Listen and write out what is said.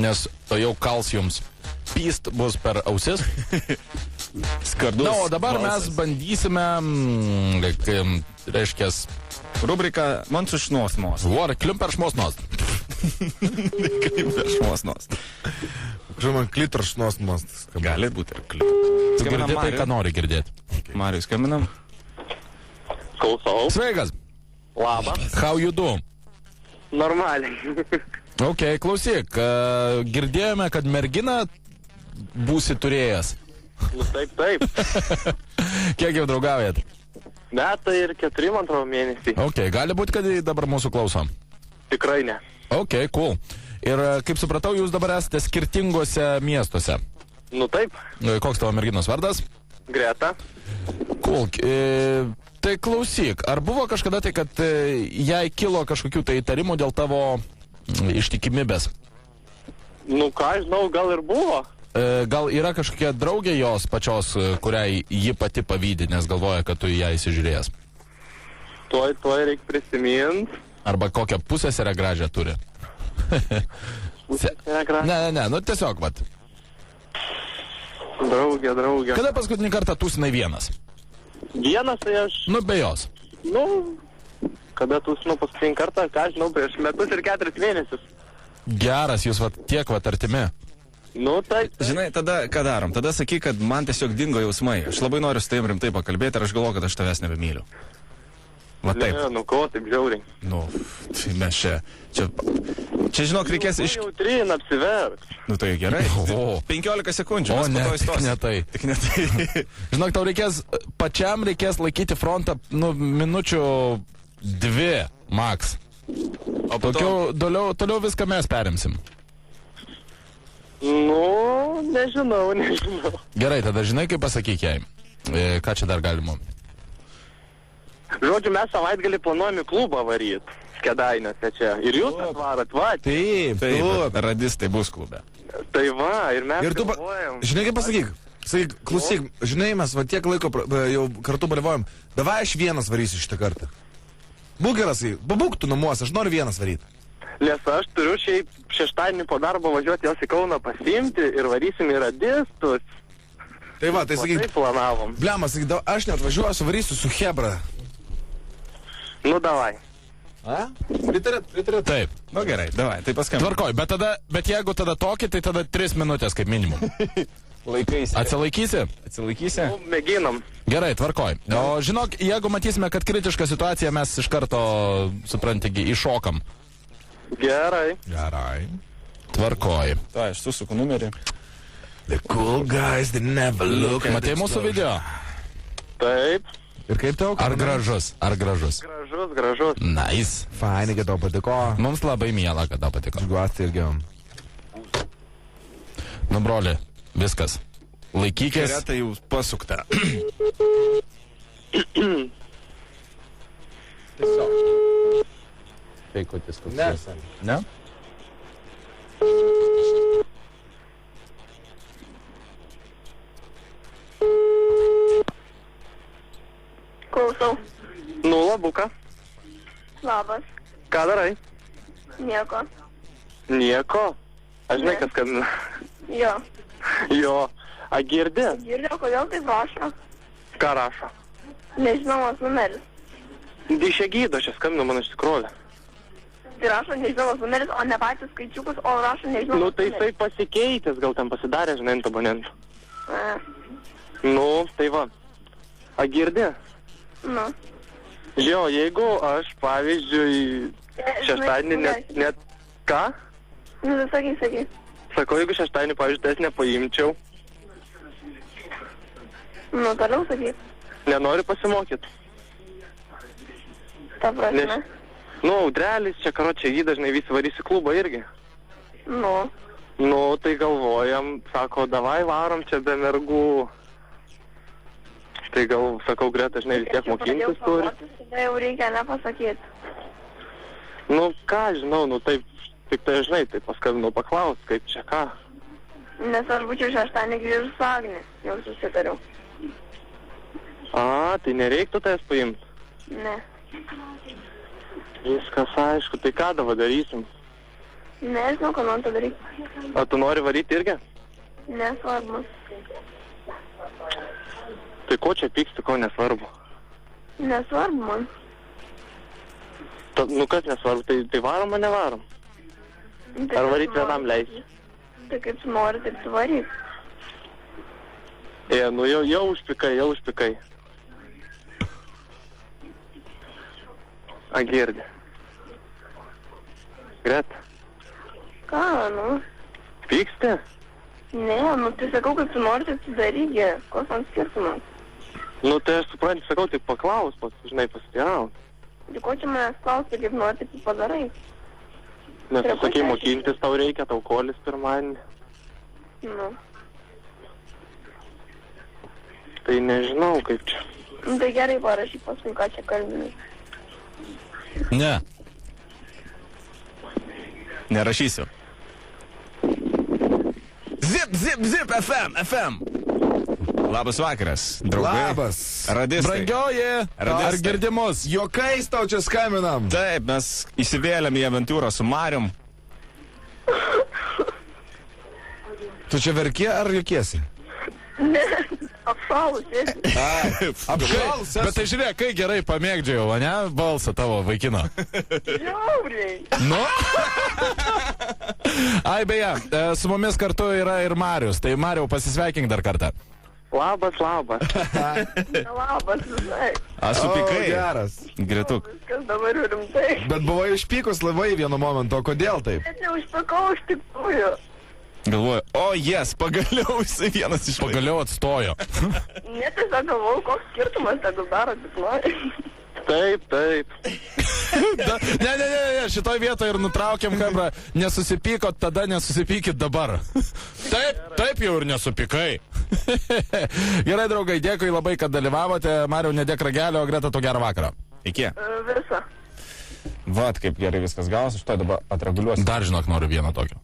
nes to jau kals jums pyst bus per ausis. Skardus. Na, o dabar mes bandysime, reiškės, rubrika man su šnosnos. Vor kliumper šmosnos. Kliumper šmosnos. Kažkaip man klitor šnosnos. Gali būti ir kliumper. Tu girdėti tai, ką nori girdėti. Marius, skambinam. Klausau. Sveikas. Labas. How you do? Normaliai. Ok, klausyk, girdėjome, kad merginą būsi turėjęs. Nu, taip. Kiek jau draugaujat? Metai ir 4, man atrodo, mėnesiai. Ok, gali būti, kad dabar mūsų klauso. Tikrai ne. Ok, cool. Ir kaip supratau, jūs dabar esate skirtingose miestuose. Nu, taip. Koks tavo merginos vardas? Greta. Cool. Tai klausyk, ar buvo kažkada tai, kad jai kilo kažkokių tai įtarimų dėl tavo ištikimybės? Nu, ką žinau, gal ir buvo. Gal yra kažkokia draugė jos pačios, kuriai ji pati pavydi, nes galvoja, kad tu ją įsižiūrėjęs? Tuoj reikia prisiminti. Arba kokią pusseserę gražią turi? Pusseserę gražią? Ne, nu tiesiog, vat. Draugė. Kada paskutinį kartą tūsinai vienas? Vienas, tai aš... Nu, be jos. Nu, kada tūsinu paskutinį kartą, ką žinau, prieš metus ir 4 mėnesius. Geras, jūs vat tiek vat artimi. Nu, taip. Žinai, tada ką darom? Tada sakyk, kad man tiesiog dingo jausmai. Aš labai noriu su tavim rimtai pakalbėti ir aš galvoju, kad aš tavęs nebemyliu. Va taip. Ne, nu ko, taip žiauriai. Nu, tai mes čia, žinok, reikės iš... Nu, jautrin, apsiverk. Nu, tai gerai. O. 15 sekundžių. O, ne, tik ne tai. Tik ne tai. Žinok, tau pačiam reikės laikyti frontą, nu, minučių 2 max. O po to... Toliau viską mes perimsim. Nu, nežinau. Gerai, tada žinai, kaip pasakyk jai. Ką čia dar galima? Žodžiu, mes savaitgalį planuojame klubą varyti. Kėdainiuose čia. Ir jūs atvarat, va. Taip, radistai bus klube. Tai va, ir mes Ir tu, galvojam. žinai, kaip pasakyk? Sakyk, klausyk, žinai, mes va tiek laiko jau kartu baliavojam. Davai aš vienas varysiu šitą kartą. Būk geras, pabūk tu namuose, aš noriu vienas varyti. Nes aš turiu šiaip šeštadienį po darbo važiuoti jos į Kauną pasiimti ir varysim į radistus. Tai va, tai sakyk, Taip planavom. blema, sakyk, aš net važiuosiu, varysiu su Hebra. Nu, davai. A? Pritarėt? Taip. Nu gerai, davai, tai paskambink. Tvarkoj, bet jeigu tada tokį, tai tada 3 minutės kaip minimum. Laikaisi. Atsilaikysi? Atsilaikysi? Nu, mėginam. Gerai, tvarkoj. O žinok, jeigu matysime, kad kritiška situacija, mes iš karto, suprantigi, iššokam. Gerai. Tvarkoj. Tai, aš susuku numerį. The cool guys, they never look at Matei mūsų video? Taip. Ir kaip tau? Ar gražus? Gražus. Nice. Fainai, kad tau patiko. Mums labai miela, kad tau patiko. Džiuguosi irgi. Nu, broli, viskas. Laikykės. Kereta jau pasukta. Feikutis koks. Ne? Klausau. Nu, labuka. Labas. Ką darai? Nieko. Nieko. Aš žinai, Ne. kas skambina. Jo. Jo. A girdi? Girdėjau, kodėl taip rašo. Ką rašo? Nežinomas numeris. Iš Egydo čia skambina man iš tikrųjų. Tai rašo nežinomas numeris, o ne patys skaičiukus, o rašo nežinomas Nu, tai numeris. jisai pasikeitęs, gal ten pasidarė, žinai, ant abonentų. A, Nu, tai va. A girdi? nu. Jo, jeigu aš, pavyzdžiui, šeštadienį net... Ką? Nu, tai sakyk. Sakau, jeigu šeštadienį, pavyzdžiui, tas nepaimčiau, Nu, toliau sakyk. nenoriu pasimokyti. Ta prasme. Nes, nu, audrelis čia, karo, čia jį dažnai visi varys į klubą irgi. Nu. Nu, tai galvojam, sako, davai varom čia be mergų. Tai gal, sakau, Greta, žinai, vis tiek mokintis turi. Tada jau reikia nepasakyti. Nu, ką žinau, nu, taip, tik tai, žinai, tai paskambinau paklausti, kaip čia ką. Nes aš būčiau šeštadienį grįžus su Agne. Jau susitariau. A, tai nereiktų tavęs paimti. Ne. Viskas aišku, tai ką dabar darysim? Nežinau, ką man to daryti. O tu nori varyti irgi? Nesvarbu. Tai ko čia pyksti, ko nesvarbu? Nesvarbu man. Nu kas nesvarbu, tai varom ar nevarom? Tai Ar kaip varyti tu vienam nori. leisi? Tai kaip tu nori, taip tu varyk. Nu jau užpikai. A, girdi. Greta, Ką, nu? pyksti? Ne, nu tai sakau, kaip tu nori, taip tu daryk. Koks man skirtumas? Nu tai aš suprantu, sakau, tik paklaus, žinai, pasitiraut. Tai ko čia manęs klausti, kaip nori, taip tu padarai. Nes tu Prie ko sakai, čia mokintis tau reikia, tau kolis pirmadienį. Nu. Tai nežinau, kaip čia. Nu tai gerai parašyk paskui, ką čia kalbini. Ne. Nerašysiu. Zip, FM. Labas vakaras, draugai. Labas. Radistai. Brangioji, ar Radistai. girdimus? Jokais tau čia skambinam. Taip, mes įsivėlėm į aventūrą su Marium. Tu čia verki ar jokiesi? Ne, apšalusi. Apšalus. Bet tai žiūrėk, kai gerai pamėgdžiau, ne, balsą tavo vaikino. Žiauriai. Nu? Ai, beje, su mumis kartu yra ir Marius. Tai Mariau, pasisveikink dar kartą. Labas. Labas, visai. Supykai. Geras. Grituk. Viskas dabar jau rimtai. Bet buvai išpykus labai vienu momentu, o kodėl taip? Net neužpakau iš tikrųjų. Galvoju, o pagaliau jisai vienas iš vaikų. Pagaliau atstojo. Net tiesiog galvojau, koks skirtumas, tegul daro tik nori. Taip. Ne, šitoj vietoje ir nutraukiam, kabra, nesusipykot, tada nesusipykit dabar. Taip jau ir nesupykai. Gerai, draugai, dėkui labai, kad dalyvavote. Mariau, nedėk ragelio, Greta, tu gerą vakarą. Iki. Visa. Vat kaip gerai viskas gausi, aš to dabar atreguliuosiu. Dar žinok, noriu vieną tokio.